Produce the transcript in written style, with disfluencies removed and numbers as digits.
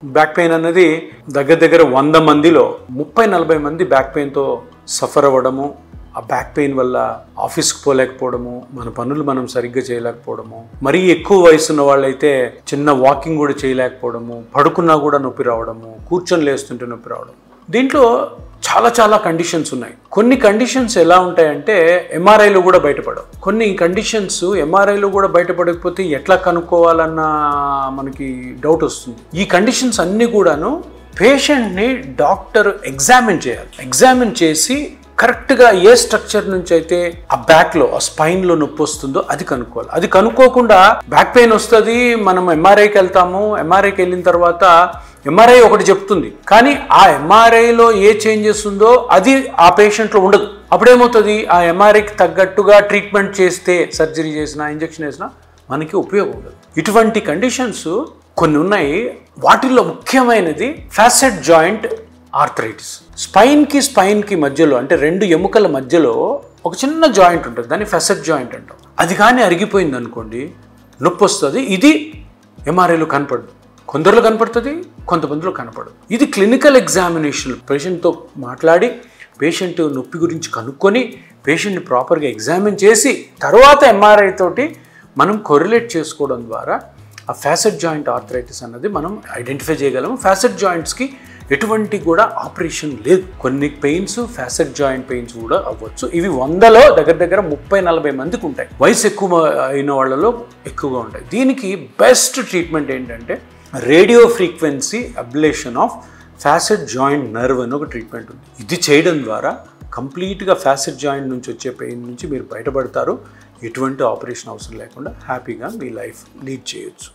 Back pain అన్నది దగ్గర 100 మందిలో 30-40 మంది బ్యాక్ పెయిన్తో సఫర్ అవ్వడము, ఆ బ్యాక్ పెయిన్ వల్ల ఆఫీస్కి పోలేకపోవడము, మన పనులు మనం సరిగ్గా చేయలేకపోవడము, మరీ ఎక్కువ వయసు ఉన్న వాళ్ళైతే చిన్న వాకింగ్ కూడా చేయలేకపోవడము, పడుకున్నా కూడా నొప్పి రావడము, కూర్చొని లేస్తుంటే నొప్పి రావడం. దీంట్లో చాలా కండిషన్స్ ఉన్నాయి. కొన్ని కండిషన్స్ ఎలా ఉంటాయంటే ఎంఆర్ఐలో కూడా బయటపడవు. కొన్ని కండిషన్స్ ఎంఆర్ఐలో కూడా బయటపడకపోతే ఎట్లా కనుక్కోవాలన్న మనకి డౌట్ వస్తుంది. ఈ కండిషన్స్ అన్నీ కూడాను పేషెంట్ని డాక్టర్ ఎగ్జామిన్ చేయాలి. ఎగ్జామిన్ చేసి కరెక్ట్గా ఏ స్ట్రక్చర్ నుంచి అయితే ఆ బ్యాక్లో ఆ స్పైన్లో నొప్పి వస్తుందో అది కనుక్కోవాలి. అది కనుక్కోకుండా బ్యాక్ పెయిన్ వస్తుంది, మనం ఎంఆర్ఐకి వెళ్తాము. ఎంఆర్ఐకి వెళ్ళిన తర్వాత ఎంఆర్ఐ ఒకటి చెప్తుంది, కానీ ఆ ఎంఆర్ఐలో ఏ చేంజెస్ ఉందో అది ఆ పేషెంట్లో ఉండదు. అప్పుడేమవుతుంది, ఆ ఎంఆర్ఐకి తగ్గట్టుగా ట్రీట్మెంట్ చేస్తే, సర్జరీ చేసినా ఇంజెక్షన్ వేసినా మనకి ఉపయోగం ఉండదు. ఇటువంటి కండిషన్స్ కొన్ని ఉన్నాయి. వాటిల్లో ముఖ్యమైనది ఫ్యాసెట్ జాయింట్ ఆర్థరైటిస్. స్పైన్కి మధ్యలో, అంటే రెండు ఎముకల మధ్యలో ఒక చిన్న జాయింట్ ఉంటుంది, దాన్ని ఫ్యాసెట్ జాయింట్ అంటాం. అది కానీ అరిగిపోయింది అనుకోండి, నొప్పి వస్తుంది. ఇది ఎంఆర్ఐలో కనపడదు. కొందరిలో కనపడుతుంది, కొంతమందిలో కనపడదు. ఇది క్లినికల్ ఎగ్జామినేషన్, పేషెంట్తో మాట్లాడి పేషెంట్ నొప్పి గురించి కనుక్కొని పేషెంట్ని ప్రాపర్గా ఎగ్జామిన్ చేసి తర్వాత ఎంఆర్ఐ తోటి మనం కొరిలేట్ చేసుకోవడం ద్వారా ఆ ఫ్యాసెట్ జాయింట్ ఆర్థరైటిస్ అన్నది మనం ఐడెంటిఫై చేయగలము. ఫ్యాసెట్ జాయింట్స్కి ఎటువంటి కూడా ఆపరేషన్ లేదు. కొన్ని పెయిన్స్ ఫ్యాసెట్ జాయింట్ పెయిన్స్ కూడా అవ్వచ్చు. ఇవి 100లో దగ్గర 30-40 మందికి ఉంటాయి. వయసు ఎక్కువ అయిన వాళ్ళలో ఎక్కువగా ఉంటాయి. దీనికి బెస్ట్ ట్రీట్మెంట్ ఏంటంటే radio frequency ablation of facet joint nerve అని ఒక ట్రీట్మెంట్ ఉంది. ఇది చేయడం ద్వారా కంప్లీట్గా ఫ్యాసెట్ జాయింట్ నుంచి వచ్చే పెయిన్ నుంచి మీరు బయటపడతారు. ఎటువంటి ఆపరేషన్ అవసరం లేకుండా హ్యాపీగా మీ లైఫ్ లీడ్ చేయొచ్చు.